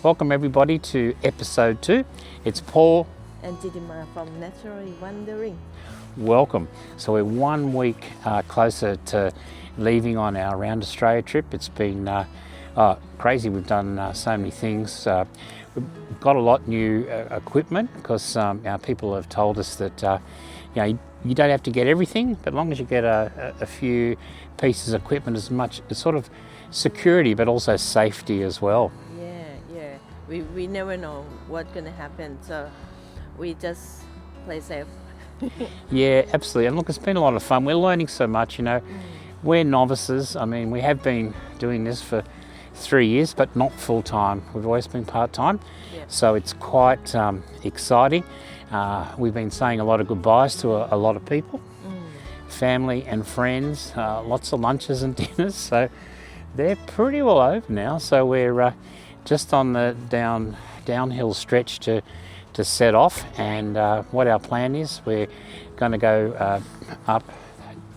Welcome everybody to episode 2. It's Paul and Jidima from Naturally Wandering. Welcome. So we're 1 week closer to leaving on our Around Australia trip. It's been crazy. We've done so many things. We've got a lot new equipment because our people have told us that you don't have to get everything, but as long as you get a few pieces of equipment, as much it's sort of security but also safety as well. Yeah. We never know what's going to happen, so we just play safe. Yeah, absolutely. And look, it's been a lot of fun. We're learning so much, We're novices. I mean, we have been doing this for 3 years, but not full time. We've always been part time. Yeah. So it's quite exciting. We've been saying a lot of goodbyes to a lot of people, family and friends, lots of lunches and dinners. So they're pretty well over now. So we're just on the downhill stretch to set off. And what our plan is, we're going to go up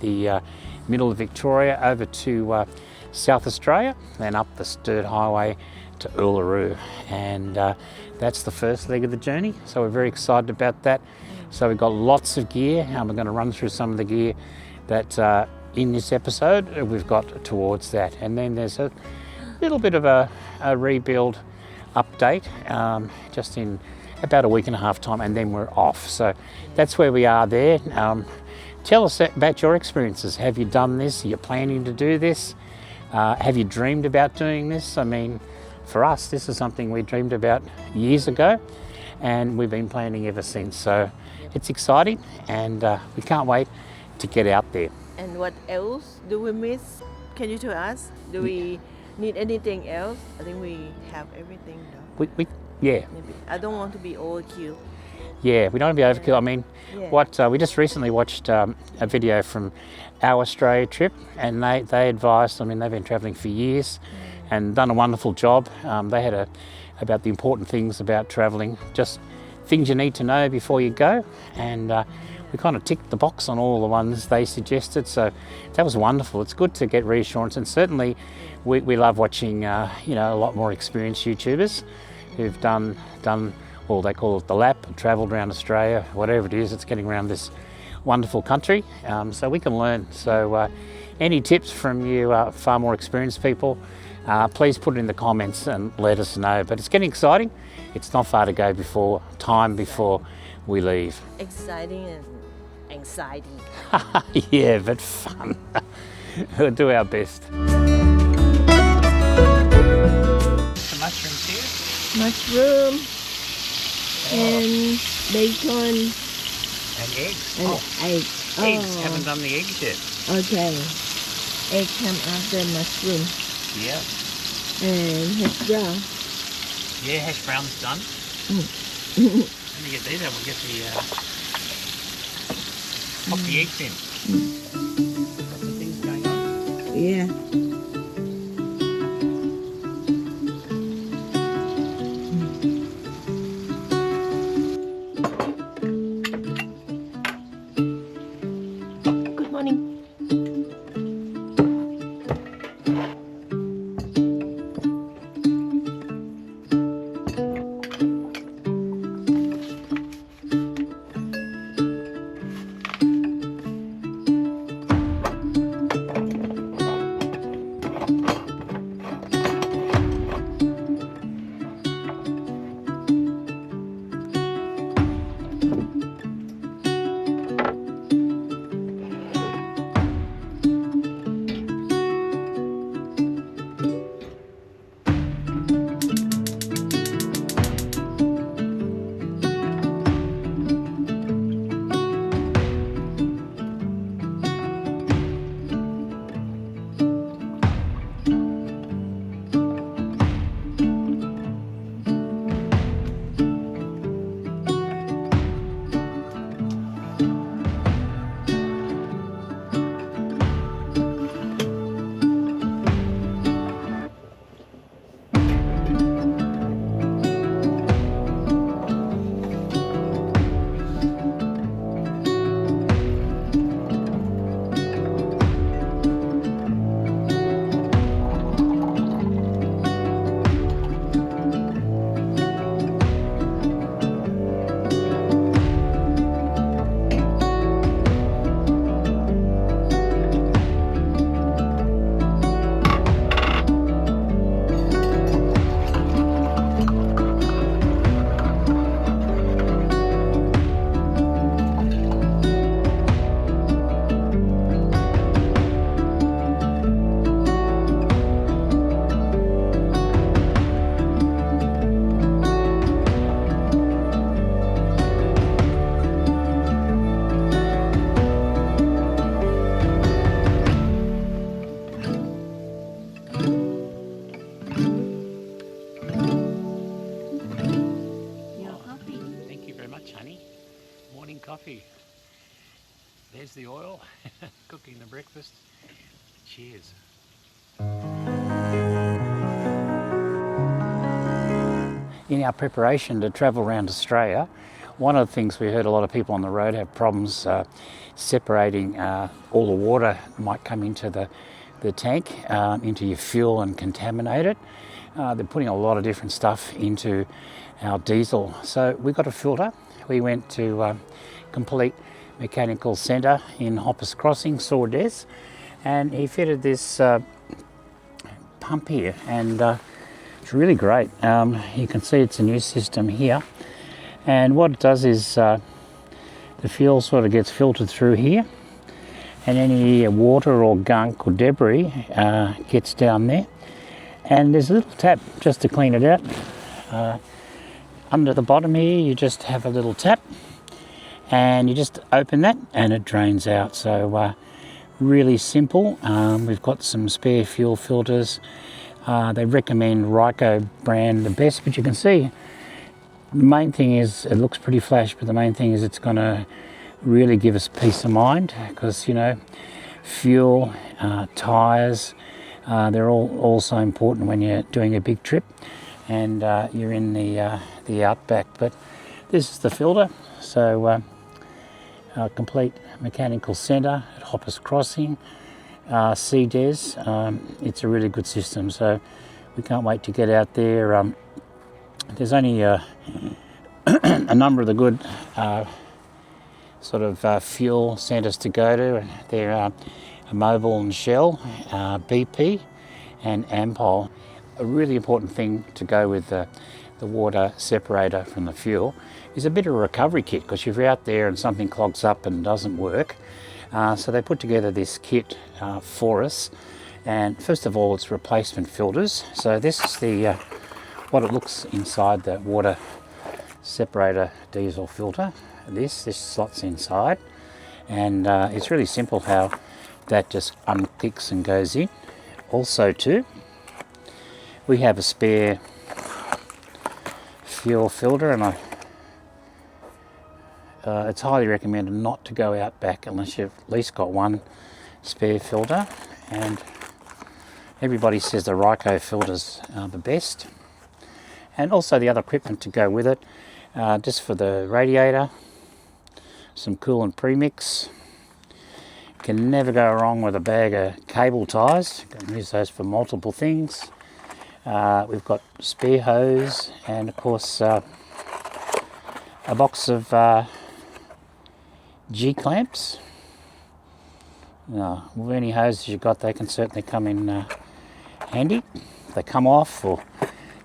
the middle of Victoria over to South Australia, then up the Sturt Highway to Uluru, and that's the first leg of the journey. So we're very excited about that. So we've got lots of gear, and we're going to run through some of the gear that in this episode we've got towards that. And then there's a little bit of a rebuild update just in about a week and a half time, and then we're off. So that's where we are there. Tell us about your experiences. Have you done this? Are you planning to do this? Have you dreamed about doing this? I mean, for us, this is something we dreamed about years ago, and we've been planning ever since. So it's exciting, and we can't wait to get out there. And what else do we miss? Can you tell us? Do we need anything else? I think we have everything though. Yeah. Maybe. I don't want to be overkill. Yeah, we don't want to be overkill. I mean, we just recently watched a video from our Australia trip, and they advised, I mean, they've been travelling for years and done a wonderful job. They had about the important things about travelling, just things you need to know before you go, and we kind of ticked the box on all the ones they suggested, so that was wonderful. It's good to get reassurance, and certainly we love watching a lot more experienced YouTubers who've done well, they call it the lap, travelled around Australia, whatever it is, it's getting around this wonderful country, so we can learn. So any tips from you far more experienced people, please put it in the comments and let us know. But it's getting exciting. It's not far to go before we leave. Exciting and anxiety. Yeah, but fun. We'll do our best. Some mushrooms here. Mushroom and bacon and eggs. and egg. Eggs. Haven't done the eggs yet. Okay. Egg come after mushroom. Yeah. And hash brown. Yeah, hash brown's done. Let me get these out. We'll get the pop the eggs in. Lots of things going on. Yeah. Good morning. the oil, cooking the breakfast. Cheers. In our preparation to travel around Australia, one of the things we heard a lot of people on the road have problems separating all the water that might come into the tank, into your fuel and contaminate it. They're putting a lot of different stuff into our diesel. So we got a filter. We went to Complete Mechanical Centre in Hoppers Crossing, saw Des, and he fitted this pump here, and it's really great. You can see it's a new system here, and what it does is the fuel sort of gets filtered through here, and any water or gunk or debris gets down there, and there's a little tap just to clean it out. Under the bottom here you just have a little tap, and you just open that and it drains out. So really simple. We've got some spare fuel filters. They recommend Jayco brand the best, but you can see the main thing is it looks pretty flash, but the main thing is it's going to really give us peace of mind, because, you know, fuel, tyres, they're all also important when you're doing a big trip and you're in the outback. But this is the filter. So Complete Mechanical Centre at Hoppers Crossing, CDES. It's a really good system, so we can't wait to get out there. There's only a number of the good sort of fuel centres to go to. There are Mobil and Shell, BP and Ampol. A really important thing to go with the water separator from the fuel is a bit of a recovery kit, because if you're out there and something clogs up and doesn't work, so they put together this kit for us. And first of all, it's replacement filters. So this is the what it looks inside the water separator diesel filter. This slots inside, and it's really simple how that just unclicks and goes in. Also too, we have a spare fuel filter, and it's highly recommended not to go out back unless you've at least got one spare filter. And everybody says the Jayco filters are the best. And also the other equipment to go with it, just for the radiator, some coolant premix. Can never go wrong with a bag of cable ties. You can use those for multiple things. We've got spare hose, and of course a box of G-clamps. With any hoses you've got, they can certainly come in handy. If they come off, or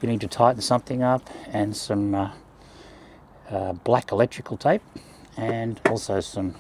you need to tighten something up, and some black electrical tape, and also some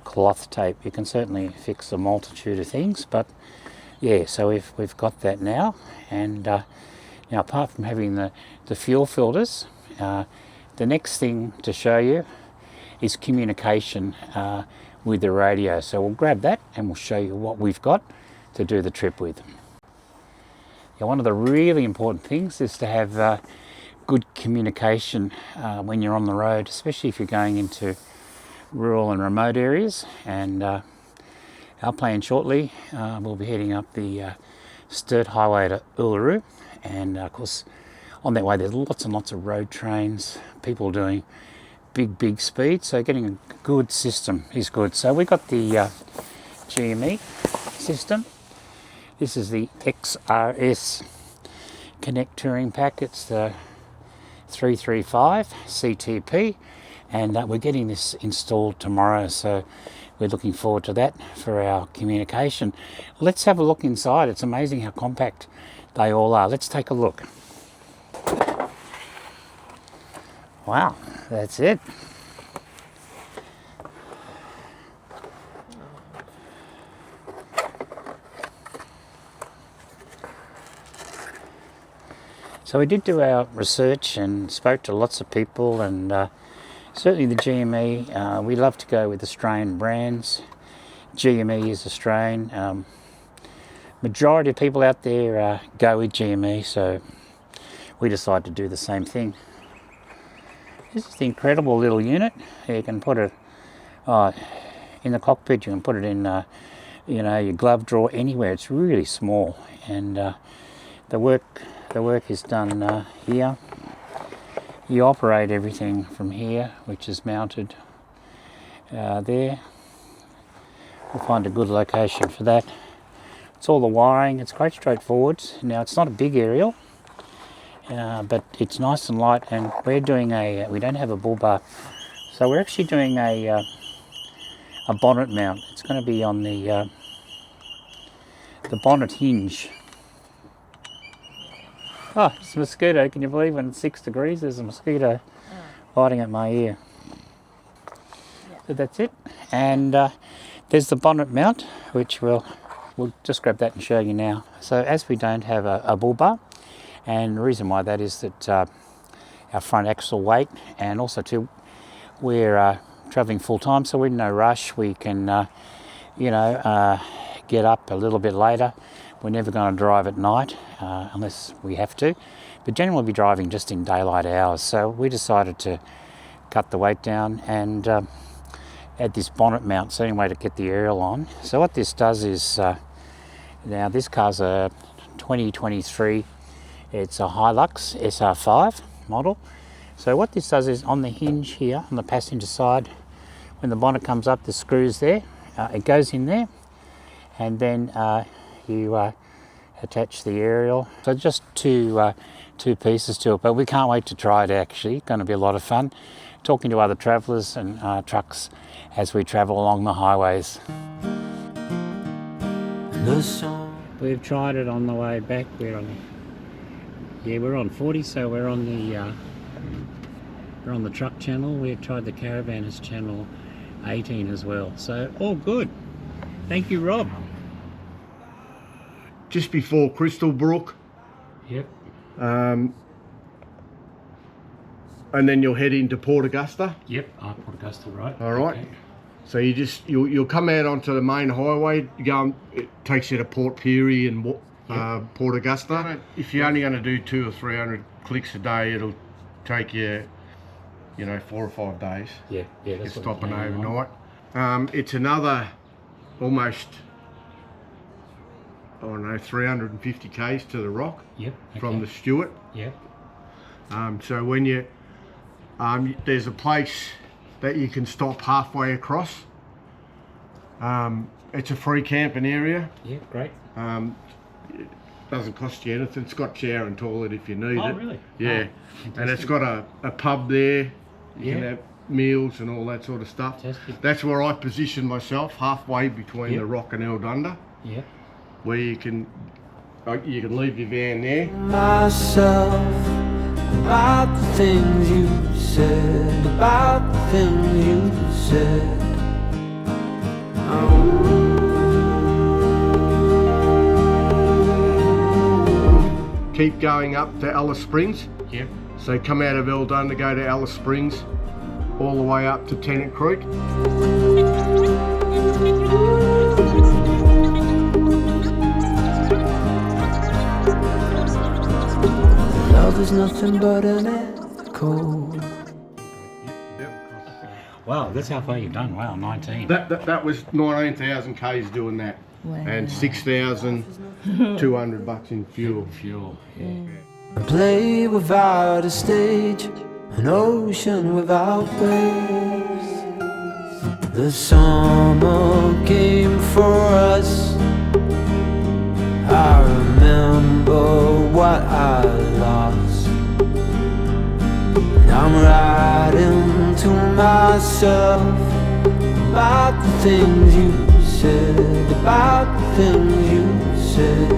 cloth tape. You can certainly fix a multitude of things, but yeah, so we've got that now. And now, apart from having the fuel filters, the next thing to show you is communication with the radio. So we'll grab that and we'll show you what we've got to do the trip with. Yeah, one of the really important things is to have good communication when you're on the road, especially if you're going into rural and remote areas. And our plan shortly, we'll be heading up the Sturt Highway to Uluru, and of course on that way there's lots and lots of road trains, people doing big speed, so getting a good system is good. So we got the GME system. This is the XRS Connect Touring Pack. It's the 335 CTP, and we're getting this installed tomorrow, so we're looking forward to that for our communication. Let's have a look inside. It's amazing how compact they all are. Let's take a look. Wow, that's it. So we did do our research and spoke to lots of people, and certainly the GME, we love to go with Australian brands. GME is Australian. Majority of people out there go with GME, so we decided to do the same thing. This is the incredible little unit. You can put it in the cockpit. You can put it in, you know, your glove drawer, anywhere. It's really small, and the work is done here. You operate everything from here, which is mounted there. We'll find a good location for that. It's all the wiring. It's quite straightforward. Now, it's not a big aerial, but it's nice and light, and we're doing we don't have a bull bar, so we're actually doing a bonnet mount. It's going to be on the bonnet hinge. Oh, it's a mosquito. Can you believe when it's 6 degrees there's a mosquito biting at my ear? Yeah. So that's it. And there's the bonnet mount, which we'll just grab that and show you now. So as we don't have a bull bar, and the reason why that is that our front axle weight, and also too, we're travelling full time, so we're in no rush. We can, get up a little bit later. We're never going to drive at night unless we have to, but generally we'll be driving just in daylight hours. So we decided to cut the weight down and add this bonnet mount, so anyway to get the aerial on. So what this does is, now this car's a 2023, it's a Hilux SR5 model. So what this does is on the hinge here, on the passenger side, when the bonnet comes up, the screws there, it goes in there, and then you attach the aerial. So just two pieces to it, but we can't wait to try it actually. It's going to be a lot of fun talking to other travellers and trucks as we travel along the highways. We've tried it on the way back. We're on 40, so we're on the truck channel. We've tried the caravan as channel 18 as well. So all good. Thank you, Rob. Just before Crystal Brook. Yep. And then you'll head into Port Augusta. Yep, Port Augusta, right. All right. Okay. So you'll come out onto the main highway. It takes you to Port Pirie and Port Augusta. If you're only going to do 200 or 300 clicks a day, it'll take you, 4 or 5 days. Yeah, that's You're stopping overnight. It's another almost, 350 k's to the Rock. Yep. Okay. From the Stewart. Yep. So when you, there's a place that you can stop halfway across. It's a free camping area. Yeah, great. It doesn't cost you anything. It's got shower and toilet if you need it. Oh, really? Yeah. Oh, and it's got a pub there. You can Yeah. have meals and all that sort of stuff. Fantastic. That's where I position myself, halfway between the Rock and Eldunda, Yeah. where you can leave your van there. Myself about the things you said, about the things you said. Keep going up to Alice Springs. Yep. So come out of Eldunda, go to Alice Springs, all the way up to Tennant Creek. Love is nothing but an echo. Wow, that's how far you've done. Wow, 19. That was 19,000 k's doing that. Wow. And $6,200 in fuel. Fuel. Yeah. A play without a stage, an ocean without waves. The summer came for us. I remember what I lost. And I'm writing to myself about the things you said, about the things you said.